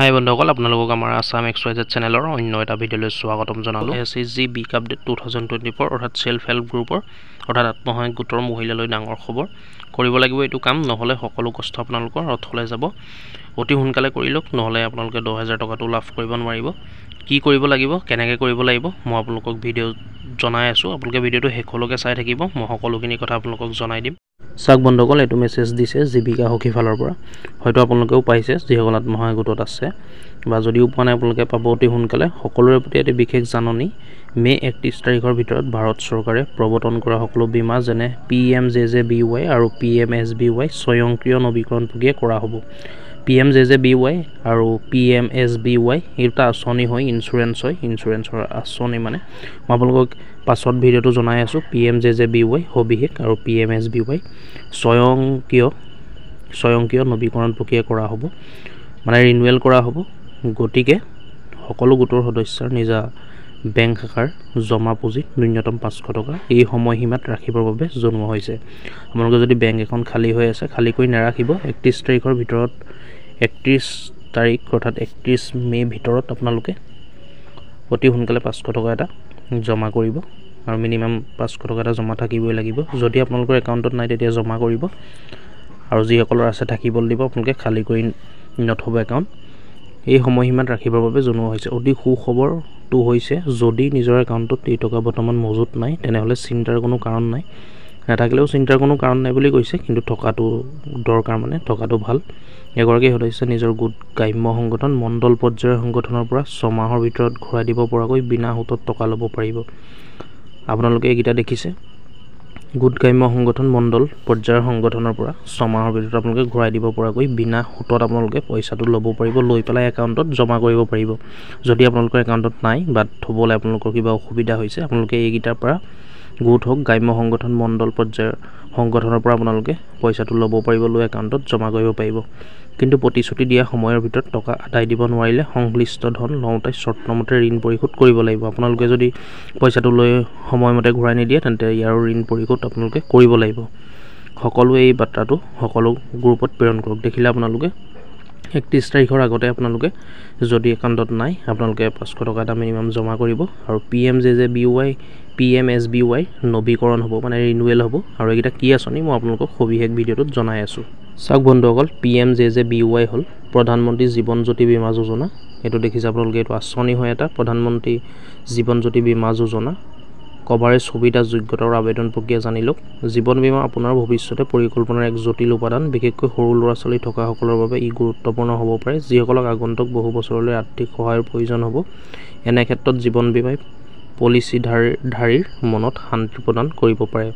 হাই বন্ধুসকল, আপোনালোকক আমাৰ আসাম এক্সৱাইজেড চেনেলৰ অন্য এটা ভিডিঅ'লৈ স্বাগতম জনালোঁ। SHG বিগ আপডেট 2024 অৰ্থাৎ সেল্ফ হেল্প গ্ৰুপৰ অৰ্থাৎ আত্মসহায়ক গোটৰ মহিলালৈ ডাঙৰ খবৰ। কৰিব লাগিব এইটো কাম, নহ'লে সকলো কষ্ট আপোনালোকৰ অথলে যাব। অতি সোনকালে কৰি লওক, নহ'লে আপোনালোকে 10,000 টকাটো লাভ কৰিব নোৱাৰিব। কি কৰিব লাগিব, কেনেকৈ কৰিব লাগিব, মই আপোনালোকক ভিডিঅ' জনাই আছোঁ। আপোনালোকে ভিডিঅ'টো শেষলৈকে চাই থাকিব, মই সকলোখিনি কথা আপোনালোকক জনাই দিম। চাওক বন্ধুসকল, এইটো মেছেজ দিছে জীৱিকা সখী ফালৰ পৰা। হয়তো আপোনালোকেও পাইছে যিসকল আত্মসহায়ক গোটত আছে, বা যদিও পোৱা নাই আপোনালোকে পাব অতি সোনকালে। সকলোৰে প্ৰতি এটি বিশেষ জাননী, মে 31 তাৰিখৰ ভিতৰত ভাৰত চৰকাৰে প্ৰৱৰ্তন কৰা সকলো বীমা যেনে PMJJBY আৰু PMSBY স্বয়ংক্ৰিয় নৱীকৰণ প্ৰক্ৰিয়া কৰা হ'ব। PMJJBY আৰু PMSBY এইটা আঁচনি হয়, ইঞ্চুৰেঞ্চৰ আঁচনি মানে। মই আপোনালোকক পাছত ভিডিঅ'টো জনাই আছোঁ। PMJJBY সবিশেষ আৰু PMSBY স্বয়ংক্ৰিয় নৱীকৰণ প্ৰক্ৰিয়া কৰা হ'ব, মানে ৰিনুৱেল কৰা হ'ব। গতিকে সকলো গোটৰ সদস্যৰ নিজা বেংক শাখাৰ জমা পুঁজি ন্যূনতম 500 টকা এই সময়সীমাত ৰাখিবৰ বাবে জনোৱা হৈছে। আপোনালোকে যদি বেংক এখন খালী হৈ আছে, খালী কৰি নাৰাখিব। 31 তাৰিখৰ ভিতৰত 31 তাৰিখ অৰ্থাৎ 31 মে' ভিতৰত আপোনালোকে অতি সোনকালে 500 টকা এটা জমা কৰিব, আৰু মিনিমাম 500 টকা এটা জমা থাকিবই লাগিব। যদি আপোনালোকৰ একাউণ্টত নাই তেতিয়া জমা কৰিব, আৰু যিসকলৰ আছে থাকিবলৈ দিব। আপোনালোকে খালী কৰি নথব একাউণ্ট। এই সময়সীমাত ৰাখিবৰ বাবে জনোৱা হৈছে। অতি সুখবৰটো হৈছে, যদি নিজৰ একাউণ্টত এই টকা বৰ্তমান মজুত নাই, তেনেহ'লে চিন্তাৰ কোনো কাৰণ নাই। নাথাকিলেও চিন্তাৰ কোনো কাৰণ নাই বুলি কৈছে, কিন্তু থকাটো দৰকাৰ, মানে থকাটো ভাল। এগৰাকী সদস্য নিজৰ গোট গ্ৰাম্য সংগঠন মণ্ডল পৰ্যায়ৰ সংগঠনৰ পৰা 6 মাহৰ ভিতৰত ঘূৰাই দিব পৰাকৈ বিনা সুতত টকা ল'ব পাৰিব। আপোনালোকে এইকেইটা দেখিছে, গোট গ্ৰাম্য সংগঠন মণ্ডল পৰ্যায়ৰ সংগঠনৰ পৰা 6 মাহৰ ভিতৰত আপোনালোকে ঘূৰাই দিব পৰাকৈ বিনা সুতত আপোনালোকে পইচাটো ল'ব পাৰিব, লৈ পেলাই একাউণ্টত জমা কৰিব পাৰিব। যদি আপোনালোকৰ একাউণ্টত নাই বা থ'বলৈ আপোনালোকৰ কিবা অসুবিধা হৈছে, আপোনালোকে এইকেইটাৰ পৰা গোট হওক গ্ৰাম্য সংগঠন মণ্ডল পৰ্যায়ৰ সংগঠনৰ পৰা আপোনালোকে পইচাটো ল'ব পাৰিব, লৈ একাউণ্টত জমা কৰিব পাৰিব। কিন্তু প্ৰতিশ্ৰুতি দিয়া সময়ৰ ভিতৰত টকা আদায় দিব নোৱাৰিলে সংশ্লিষ্ট ধন লওঁতে চৰ্তমতে ঋণ পৰিশোধ কৰিব লাগিব। আপোনালোকে যদি পইচাটো লৈ সময়মতে ঘূৰাই নিদিয়ে, তেন্তে ইয়াৰ ঋণ পৰিশোধ আপোনালোকে কৰিব লাগিব। সকলোৱে এই বাৰ্তাটো সকলো গ্ৰুপত প্ৰেৰণ কৰক। দেখিলে আপোনালোকে 31 তাৰিখৰ আগতে আপোনালোকে যদি একাউণ্টত নাই, আপোনালোকে 500 টকা এটা মিনিমাম জমা কৰিব, আৰু PMJJBY PMSBY নৱীকৰণ হ'ব, মানে ৰিনুৱেল হ'ব। আৰু এইকেইটা কি আঁচনি মই আপোনালোকক সবিশেষ ভিডিঅ'টোত জনাই আছোঁ। চাওক বন্ধুসকল, PMJJBY হ'ল প্ৰধানমন্ত্ৰী জীৱন জ্যোতি বীমা যোজনা। এইটো দেখিছে আপোনালোকে, এইটো আঁচনি হয় এটা, প্ৰধানমন্ত্ৰী জীৱন জ্যোতি বীমা যোজনা। কভাৰেজ সুবিধা, যোগ্যতা আৰু আবেদন প্ৰক্ৰিয়া জানি লওক। জীৱন বীমা আপোনাৰ ভৱিষ্যতে পৰিকল্পনাৰ এক জটিল উপাদান। বিশেষকৈ সৰু ল'ৰা-ছোৱালী থকাসকলৰ বাবে ই গুৰুত্বপূৰ্ণ হ'ব পাৰে, যিসকলক আগন্তুক বহু বছৰলৈ আৰ্থিক সহায়ৰ প্ৰয়োজন হ'ব। এনে ক্ষেত্ৰত জীৱন বীমাই পলিচিধাৰীৰ মনত শান্তি প্ৰদান কৰিব পাৰে।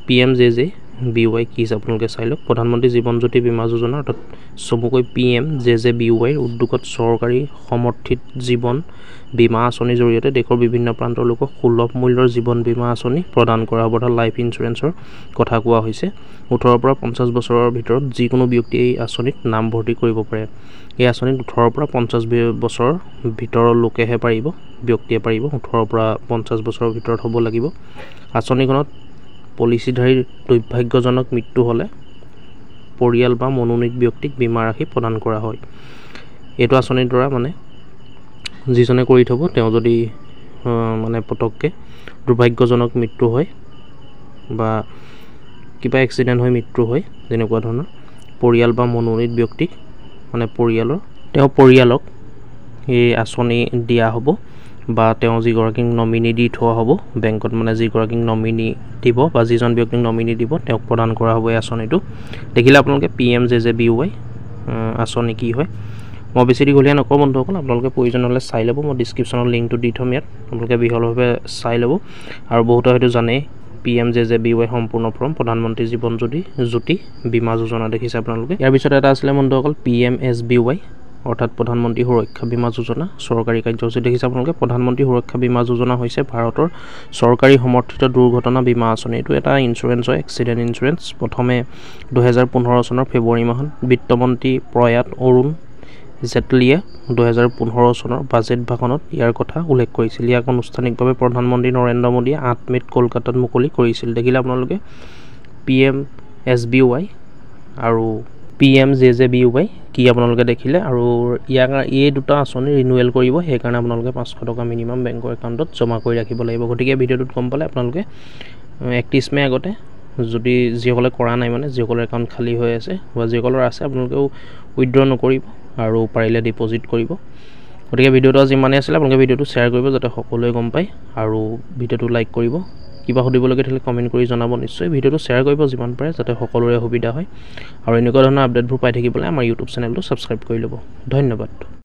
PMJJBY কি আপোনালোকে চাই লওক। প্ৰধানমন্ত্ৰী জীৱন জ্যোতি বীমা যোজনা অৰ্থাৎ চমুকৈ PMJJBY উদ্যোগত চৰকাৰী সমৰ্থিত জীৱন বীমা আঁচনিৰ জৰিয়তে দেশৰ বিভিন্ন প্ৰান্তৰ লোকক সুলভ মূল্যৰ জীৱন বীমা আঁচনি প্ৰদান কৰা হ'ব। অৰ্থাৎ লাইফ ইঞ্চুৰেঞ্চৰ কথা কোৱা হৈছে। 18 পৰা 50 বছৰৰ ভিতৰত যিকোনো ব্যক্তিয়ে এই আঁচনিত নাম ভৰ্তি কৰিব পাৰে। এই আঁচনিত 18 পৰা 50 বছৰৰ ভিতৰৰ লোকেহে পাৰিব, ব্যক্তিয়ে পাৰিব। 18 পৰা 50 বছৰৰ ভিতৰত হ'ব লাগিব। আঁচনিখনত পলিচিধাৰীৰ দুৰ্ভাগ্যজনক মৃত্যু হ'লে পৰিয়াল বা মনোনীত ব্যক্তিক বীমা ৰাশি প্ৰদান কৰা হয়। এইটো আঁচনিৰ দ্বাৰা মানে যিজনে কৰি থ'ব, তেওঁ যদি মানে পটককৈ দুৰ্ভাগ্যজনক মৃত্যু হয় বা কিবা এক্সিডেণ্ট হৈ মৃত্যু হয়, তেনেকুৱা ধৰণৰ পৰিয়াল বা মনোনীত ব্যক্তিক, মানে পৰিয়ালক এই আঁচনি দিয়া হ'ব, বা তেওঁ যিগৰাকীক নমিনি দি থোৱা হ'ব বেংকত, মানে যিগৰাকীক নমিনি দিব বা যিজন ব্যক্তিক নমিনি দিব তেওঁক প্ৰদান কৰা হ'ব এই আঁচনিটো। দেখিলে আপোনালোকে PMJJBY আঁচনি কি হয়। মই বেছি দীঘলীয়া নকওঁ বন্ধুসকল, আপোনালোকে প্ৰয়োজন হ'লে চাই ল'ব। মই ডিছক্ৰিপশ্যনত লিংকটো দি থ'ম, ইয়াত আপোনালোকে বিশালভাৱে চাই ল'ব। আৰু বহুতে হয়তো জানেই, PMJJBY সম্পূৰ্ণ ফৰ্ম প্ৰধানমন্ত্ৰী জীৱন জ্যোতি বীমা যোজনা দেখিছে আপোনালোকে। ইয়াৰ পিছত এটা আছিলে বন্ধুসকল PMSBY অৰ্থাৎ প্ৰধানমন্ত্ৰী সুৰক্ষা বীমা যোজনা চৰকাৰী কাৰ্যসূচী দেখিছে আপোনালোকে। প্ৰধানমন্ত্ৰী সুৰক্ষা বীমা যোজনা হৈছে ভাৰতৰ চৰকাৰী সমৰ্থিত দুৰ্ঘটনা বীমা আঁচনি। এইটো এটা ইঞ্চুৰেঞ্চ হয়, এক্সিডেণ্ট ইঞ্চুৰেঞ্চ। প্ৰথমে 2015 চনৰ ফেব্ৰুৱাৰী মাহত বিত্তমন্ত্ৰী প্ৰয়াত অৰুণ জেটলীয়ে 2015 চনৰ বাজেট ভাষণত ইয়াৰ কথা উল্লেখ কৰিছিল। ইয়াক আনুষ্ঠানিকভাৱে প্ৰধানমন্ত্ৰী নৰেন্দ্ৰ মোদীয়ে 8 মে'ত কলকাতাত মুকলি কৰিছিল। দেখিলে আপোনালোকে PMSBY আৰু PMJJBY কি আপোনালোকে দেখিলে আৰু এই দুটা আঁচনি ৰিনুৱেল কৰিব সেইকাৰণে আপোনালোকে 500 টকা মিনিমাম বেংকৰ একাউণ্টত জমা কৰি ৰাখিব লাগিব গতিকে ভিডিঅ'টোত গম পালে আপোনালোকে 31 মে আগতে যদি যিসকলে কৰা নাই মানে যিসকলৰ একাউণ্ট খালী হৈ আছে বা যিসকলৰ আছে আপোনালোকেও উইথড্ৰ নকৰিব আৰু পাৰিলে ডিপজিট কৰিব গতিকে ভিডিঅ'টো যিমানেই আছিলে আপোনালোকে ভিডিঅ'টো শ্বেয়াৰ কৰিব যাতে সকলোৱে গম পায় আৰু ভিডিঅ'টো লাইক কৰিব কিবা সুধিবলগীয়া থাকিলে কমেণ্ট কৰি জনাব নিশ্চয় ভিডিঅ'টো শ্বেয়াৰ কৰিব যিমান পাৰে যাতে সকলোৰে সুবিধা হয় আৰু এনেকুৱা ধৰণৰ আপডেটবোৰ পাই থাকিবলৈ আমাৰ ইউটিউব চেনেলটো ছাবস্ক্ৰাইব কৰি ল'ব ধন্যবাদ